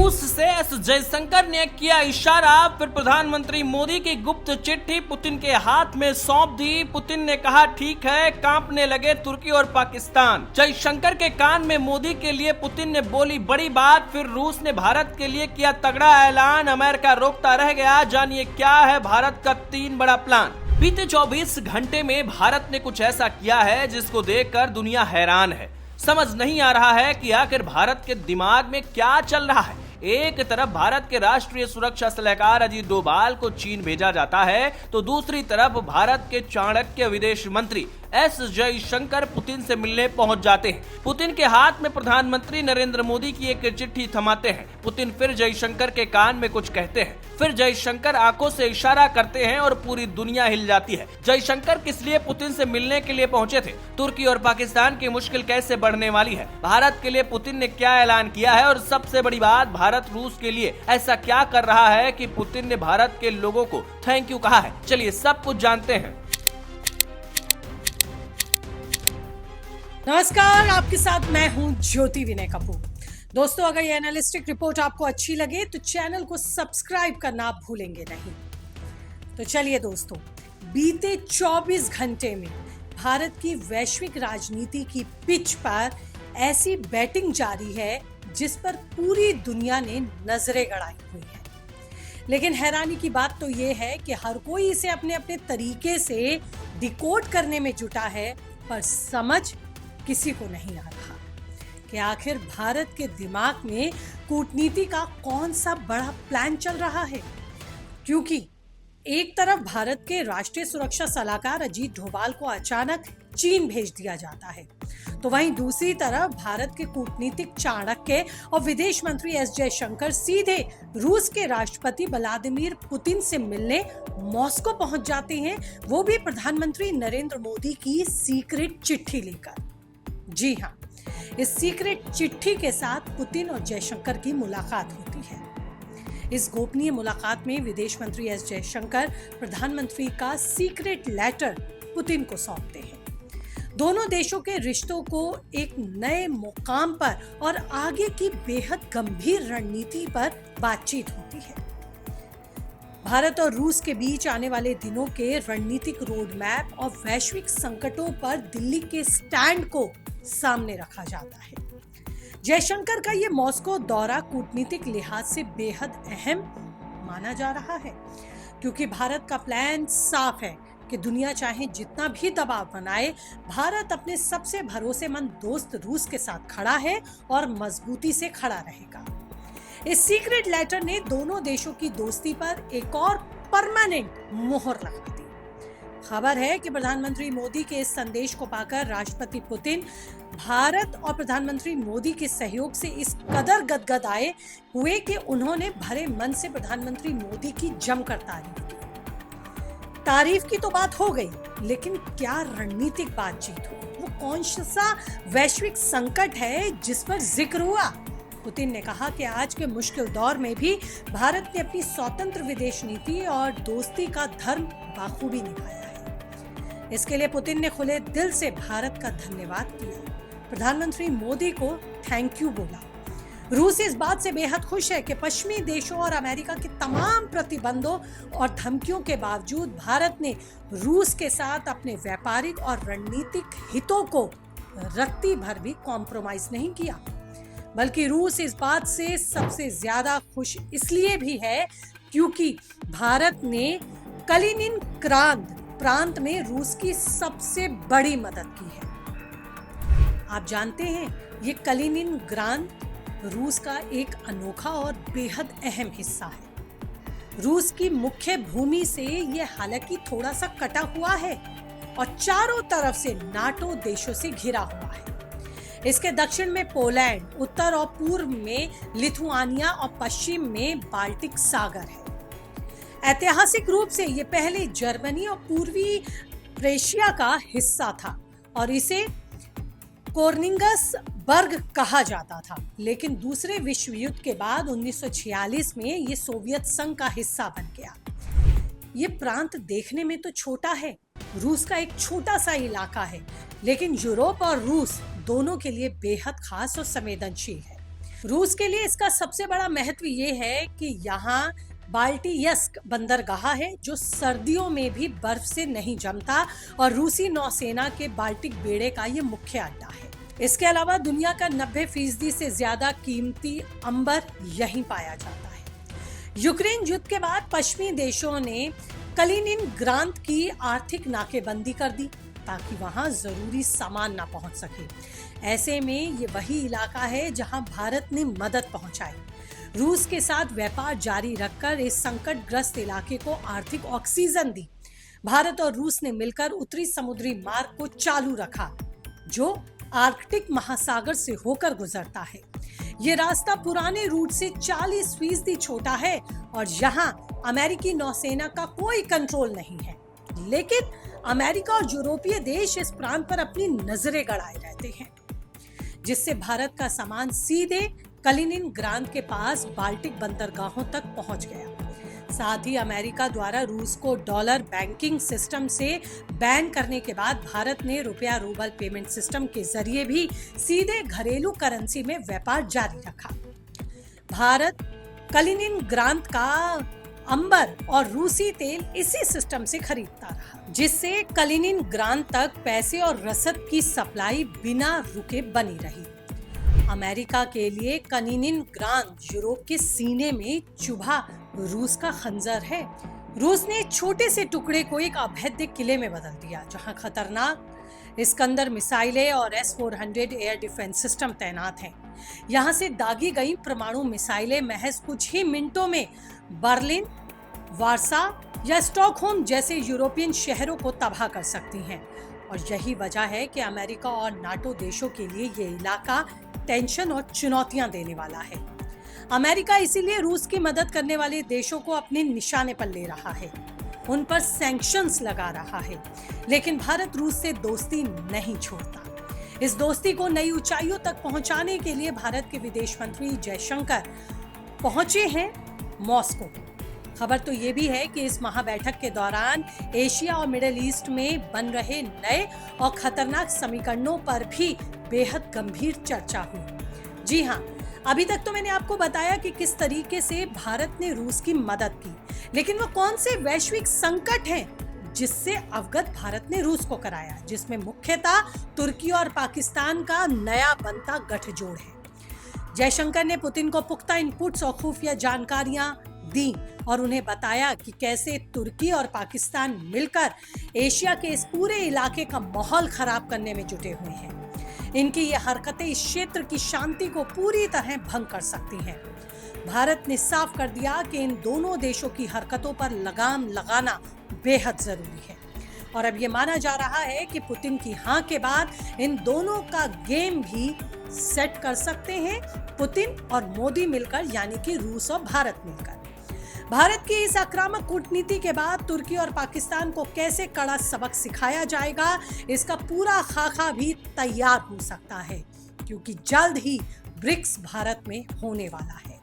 रूस से एस जयशंकर ने किया इशारा, फिर प्रधानमंत्री मोदी की गुप्त चिट्ठी पुतिन के हाथ में सौंप दी। पुतिन ने कहा ठीक है, कांपने लगे तुर्की और पाकिस्तान। जयशंकर के कान में मोदी के लिए पुतिन ने बोली बड़ी बात, फिर रूस ने भारत के लिए किया तगड़ा ऐलान। अमेरिका रोकता रह गया, जानिए क्या है भारत का 3 बड़ा प्लान। बीते 24 घंटे में भारत ने कुछ ऐसा किया है जिसको देखकर दुनिया हैरान है। समझ नहीं आ रहा है कि आखिर भारत के दिमाग में क्या चल रहा है। एक तरफ भारत के राष्ट्रीय सुरक्षा सलाहकार अजीत डोभाल को चीन भेजा जाता है, तो दूसरी तरफ भारत के चाणक्य विदेश मंत्री एस जयशंकर पुतिन से मिलने पहुंच जाते हैं। पुतिन के हाथ में प्रधानमंत्री नरेंद्र मोदी की एक चिट्ठी थमाते हैं। पुतिन फिर जयशंकर के कान में कुछ कहते हैं, फिर जयशंकर आंखों से इशारा करते हैं और पूरी दुनिया हिल जाती है। जयशंकर किस लिए पुतिन से मिलने के लिए पहुंचे थे? तुर्की और पाकिस्तान की मुश्किल कैसे बढ़ने वाली है? भारत के लिए पुतिन ने क्या ऐलान किया है? और सबसे बड़ी बात, भारत रूस के लिए ऐसा क्या कर रहा है कि पुतिन ने भारत के लोगों को थैंक यू कहा है? चलिए सब कुछ जानते हैं। नमस्कार, आपके साथ मैं हूं ज्योति विनय कपूर। दोस्तों, अगर ये एनालिस्टिक रिपोर्ट आपको अच्छी लगे तो चैनल को सब्सक्राइब करना आप भूलेंगे नहीं। तो चलिए दोस्तों, बीते 24 घंटे में भारत की वैश्विक राजनीति की पिच पर ऐसी बैटिंग जारी है जिस पर पूरी दुनिया ने नजरें गड़ाई हुई है। लेकिन हैरानी की बात तो ये है कि हर कोई इसे अपने अपने तरीके से डिकोड करने में जुटा है, पर समझ किसी को नहीं आ रहा कि आखिर भारत के दिमाग में कूटनीति का कौन सा बड़ा प्लान चल रहा है। क्योंकि एक तरफ भारत के राष्ट्रीय सुरक्षा सलाहकार अजीत डोभाल को अचानक चीन भेज दिया जाता है, तो वहीं दूसरी तरफ भारत के कूटनीतिक चाणक्य और विदेश मंत्री एस जयशंकर सीधे रूस के राष्ट्रपति व्लादिमीर पुतिन से मिलने मॉस्को पहुंच जाते हैं, वो भी प्रधानमंत्री नरेंद्र मोदी की सीक्रेट चिट्ठी लेकर। जी हाँ, इस सीक्रेट चिट्ठी के साथ पुतिन और जयशंकर की मुलाकात होती है। इस गोपनीय मुलाकात में विदेश मंत्री एस जयशंकर प्रधानमंत्री का सीक्रेट लेटर पुतिन को सौंपते हैं। दोनों देशों के रिश्तों को एक नए मुकाम पर और आगे की बेहद गंभीर रणनीति पर बातचीत होती है। भारत और रूस के बीच आने वाले दिनों के रणनीतिक रोड मैप और वैश्विक संकटों पर दिल्ली के स्टैंड को सामने रखा जाता है। जयशंकर का ये मॉस्को दौरा कूटनीतिक लिहाज से बेहद अहम माना जा रहा है, क्योंकि भारत का प्लान साफ है कि दुनिया चाहे जितना भी दबाव बनाए, भारत अपने सबसे भरोसेमंद दोस्त रूस के साथ खड़ा है और मजबूती से खड़ा रहेगा। इस सीक्रेट लेटर ने दोनों देशों की दोस्ती पर एक और परमानेंट मोहर लगा दी। खबर है कि प्रधानमंत्री मोदी के इस संदेश को पाकर राष्ट्रपति पुतिन भारत और प्रधानमंत्री मोदी के सहयोग से इस कदर गदगद आए हुए कि उन्होंने भरे मन से प्रधानमंत्री मोदी की जमकर तारीफ की। तारीफ की तो बात हो गई, लेकिन क्या रणनीतिक बातचीत हुई? वो कौन सा वैश्विक संकट है जिस पर जिक्र हुआ? पुतिन ने कहा कि आज के मुश्किल दौर में भी भारत ने अपनी स्वतंत्र विदेश नीति और दोस्ती का धर्म बाखूबी निभाया है। इसके लिए पुतिन ने खुले दिल से भारत का धन्यवाद किया, प्रधानमंत्री मोदी को थैंक यू बोला। रूस इस बात से बेहद खुश है कि पश्चिमी देशों और अमेरिका के तमाम प्रतिबंधों और धमकियों के बावजूद भारत ने रूस के साथ अपने व्यापारिक और रणनीतिक हितों को रत्ती भर भी कॉम्प्रोमाइज नहीं किया। बल्कि रूस इस बात से सबसे ज्यादा खुश इसलिए भी है क्योंकि भारत ने कलिनिनग्राद प्रांत में रूस की सबसे बड़ी मदद की है। आप जानते हैं, ये कलिनिनग्राद रूस का एक अनोखा और बेहद अहम हिस्सा है। रूस की मुख्य भूमि से ये हालांकि थोड़ा सा कटा हुआ है और चारों तरफ से नाटो देशों से घिरा हुआ है। इसके दक्षिण में पोलैंड, उत्तर और पूर्व में लिथुआनिया और पश्चिम में बाल्टिक सागर है। ऐतिहासिक रूप से ये पहले जर्मनी और पूर्वी प्रेशिया का हिस्सा था और इसे कोर्निंगसबर्ग कहा जाता था, लेकिन दूसरे विश्व युद्ध के बाद 1946 में ये सोवियत संघ का हिस्सा बन गया। ये प्रांत देखने में तो छोटा है, रूस का एक छोटा सा इलाका है, लेकिन यूरोप और रूस दोनों के लिए बेहद खास और संवेदनशील है। रूस के लिए इसका सबसे बड़ा महत्व ये है कि यहाँ बाल्टियस्क बंदरगाह है जो सर्दियों में भी बर्फ से नहीं जमता और रूसी नौसेना के बाल्टिक बेड़े का ये मुख्य अड्डा है। इसके अलावा दुनिया का 90% से ज्यादा कीमती अंबर यहीं पाया जाता है। यूक्रेन युद्ध के बाद पश्चिमी देशों ने कलिनिनग्राद की आर्थिक नाकेबंदी कर दी ताकि वहां जरूरी सामान ना पहुंच सके। ऐसे में ये वही इलाका है जहां भारत ने मदद पहुंचाई। रूस के साथ व्यापार जारी रखकर इस संकटग्रस्त इलाके को आर्थिक ऑक्सीजन दी। भारत और रूस ने मिलकर उत्तरी समुद्री मार्ग को चालू रखा जो आर्कटिक महासागर से होकर गुजरता है। ये रास्ता पुराने रूट से 40% छोटा है और यहाँ अमेरिकी नौसेना का कोई कंट्रोल नहीं है, लेकिन अमेरिका और यूरोपीय देश इस प्रांत पर अपनी नजरें गड़ाए रहते हैं, जिससे भारत का सामान सीधे कलिनिनग्राद के पास बाल्टिक बंदरगाहों तक पहुंच गया। साथ ही अमेरिका द्वारा रूस को डॉलर बैंकिंग सिस्टम से बैन करने के बाद भारत ने रुपया रूबल पेमेंट सिस्टम के जरिए भी सीधे घरेलू करेंसी में व्यापार जारी रखा। भारत कलिनिनग्राद का अंबर और रूसी तेल इसी सिस्टम से खरीदता रहा, जिससे कलिनिनग्राद तक पैसे और रसद की सप्लाई बिना रुके बनी रही। अमेरिका के लिए कलिनिनग्राद यूरोप के सीने में चुभा रूस का खंजर है। रूस ने छोटे से टुकड़े को एक अभेद्य किले में बदल दिया जहां खतरनाक इस्कंदर मिसाइलें और S-400 एयर डिफेंस सिस्टम तैनात हैं। यहां से दागी गई परमाणु मिसाइलें महज कुछ ही मिनटों में बर्लिन, वार्सा या स्टॉकहोम जैसे यूरोपियन शहरों को तबाह कर सकती हैं। और यही वजह है कि अमेरिका और नाटो देशों के लिए ये इलाका टेंशन और चुनौतियां देने वाला है। अमेरिका इसीलिए रूस की मदद करने वाले देशों को अपने निशाने पर ले रहा है, उन पर सैंक्शंस लगा रहा है, लेकिन भारत रूस से दोस्ती नहीं छोड़ता। इस दोस्ती को नई ऊंचाइयों तक पहुंचाने के लिए भारत के विदेश मंत्री जयशंकर पहुंचे हैं मॉस्को। खबर तो ये भी है कि इस महाबैठक के दौरान एशिया और मिडिल ईस्ट में बन रहे नए और खतरनाक समीकरणों पर भी बेहद गंभीर चर्चा हुई। जी हाँ, अभी तक तो मैंने आपको बताया कि किस तरीके से भारत ने रूस की मदद की, लेकिन वो कौन से वैश्विक संकट हैं जिससे अवगत भारत ने रूस को कराया, जिसमें मुख्यतः तुर्की और पाकिस्तान का नया बनता गठजोड़ है। जयशंकर ने पुतिन को पुख्ता इनपुट्स और खुफिया जानकारियां दी और उन्हें बताया कि कैसे तुर्की और पाकिस्तान मिलकर एशिया के इस पूरे इलाके का माहौल खराब करने में जुटे हुए हैं। इनकी ये हरकतें इस क्षेत्र की शांति को पूरी तरह भंग कर सकती हैं। भारत ने साफ कर दिया कि इन दोनों देशों की हरकतों पर लगाम लगाना बेहद जरूरी है और अब ये माना जा रहा है कि पुतिन की हाँ के बाद इन दोनों का गेम भी सेट कर सकते हैं पुतिन और मोदी मिलकर, यानी कि रूस और भारत मिलकर। भारत की इस आक्रामक कूटनीति के बाद तुर्की और पाकिस्तान को कैसे कड़ा सबक सिखाया जाएगा, इसका पूरा खाका भी तैयार हो सकता है, क्योंकि जल्द ही ब्रिक्स भारत में होने वाला है।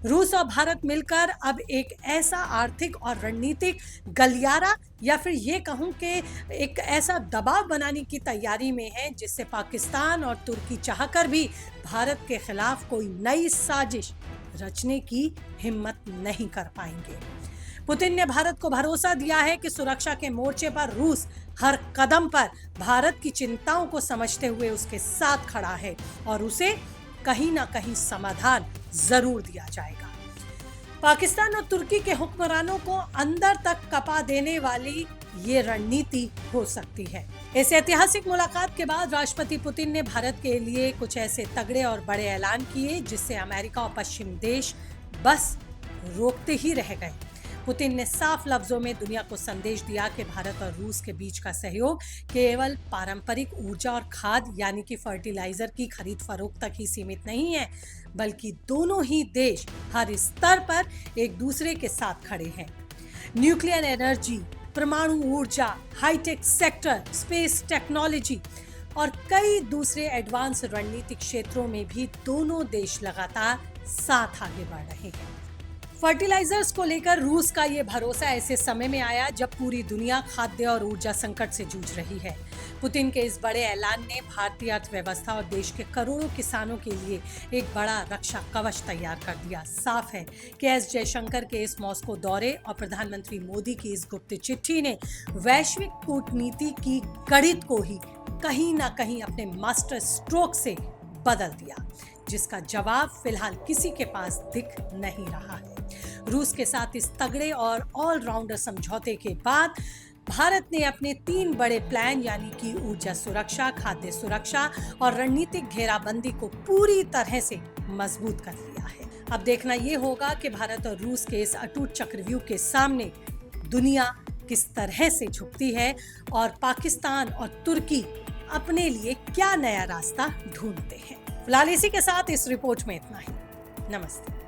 रूस और भारत मिलकर अब एक ऐसा आर्थिक और रणनीतिक गलियारा या फिर ये कहूं कि एक ऐसा दबाव बनाने की तैयारी में है जिससे पाकिस्तान और तुर्की चाहकर भी भारत के खिलाफ कोई नई साजिश रचने की हिम्मत नहीं कर पाएंगे। पुतिन ने भारत को भरोसा दिया है कि सुरक्षा के मोर्चे पर रूस हर कदम पर भारत की चिंताओं को समझते हुए उसके साथ खड़ा है और उसे कहीं ना कहीं समाधान जरूर दिया जाएगा। पाकिस्तान और तुर्की के हुक्मरानों को अंदर तक कपा देने वाली ये रणनीति हो सकती है। इस ऐतिहासिक मुलाकात के बाद राष्ट्रपति पुतिन ने भारत के लिए कुछ ऐसे तगड़े और बड़े ऐलान किए जिससे अमेरिका और पश्चिम देश बस रोकते ही रह गए। पुतिन ने साफ लफ्जों में दुनिया को संदेश दिया कि भारत और रूस के बीच का सहयोग केवल पारंपरिक ऊर्जा और खाद यानी कि फर्टिलाइजर की खरीद फरोख्त तक ही सीमित नहीं है, बल्कि दोनों ही देश हर स्तर पर एक दूसरे के साथ खड़े हैं। न्यूक्लियर एनर्जी, परमाणु ऊर्जा, हाईटेक सेक्टर, स्पेस टेक्नोलॉजी और कई दूसरे एडवांस रणनीतिक क्षेत्रों में भी दोनों देश लगातार साथ आगे बढ़ रहे हैं। फर्टिलाइजर्स को लेकर रूस का ये भरोसा ऐसे समय में आया जब पूरी दुनिया खाद्य और ऊर्जा संकट से जूझ रही है। पुतिन के इस बड़े ऐलान ने भारतीय अर्थव्यवस्था और देश के करोड़ों किसानों के लिए एक बड़ा रक्षा कवच तैयार कर दिया। साफ है कि एस जयशंकर के इस मॉस्को दौरे और प्रधानमंत्री मोदी की इस गुप्त चिट्ठी ने वैश्विक कूटनीति की गणित को ही कहीं ना कहीं अपने मास्टर स्ट्रोक से बदल दिया, जिसका जवाब फिलहाल किसी के पास दिख नहीं रहा है। रूस के साथ इस तगड़े और ऑलराउंडर समझौते के बाद भारत ने अपने 3 बड़े प्लान यानी कि ऊर्जा सुरक्षा, खाद्य सुरक्षा और रणनीतिक घेराबंदी को पूरी तरह से मजबूत कर लिया है। अब देखना यह होगा कि भारत और रूस के इस अटूट चक्रव्यूह के सामने दुनिया किस तरह से झुकती है और पाकिस्तान और तुर्की अपने लिए क्या नया रास्ता ढूंढते हैं। फिलहाल इसी के साथ इस रिपोर्ट में इतना ही। नमस्ते।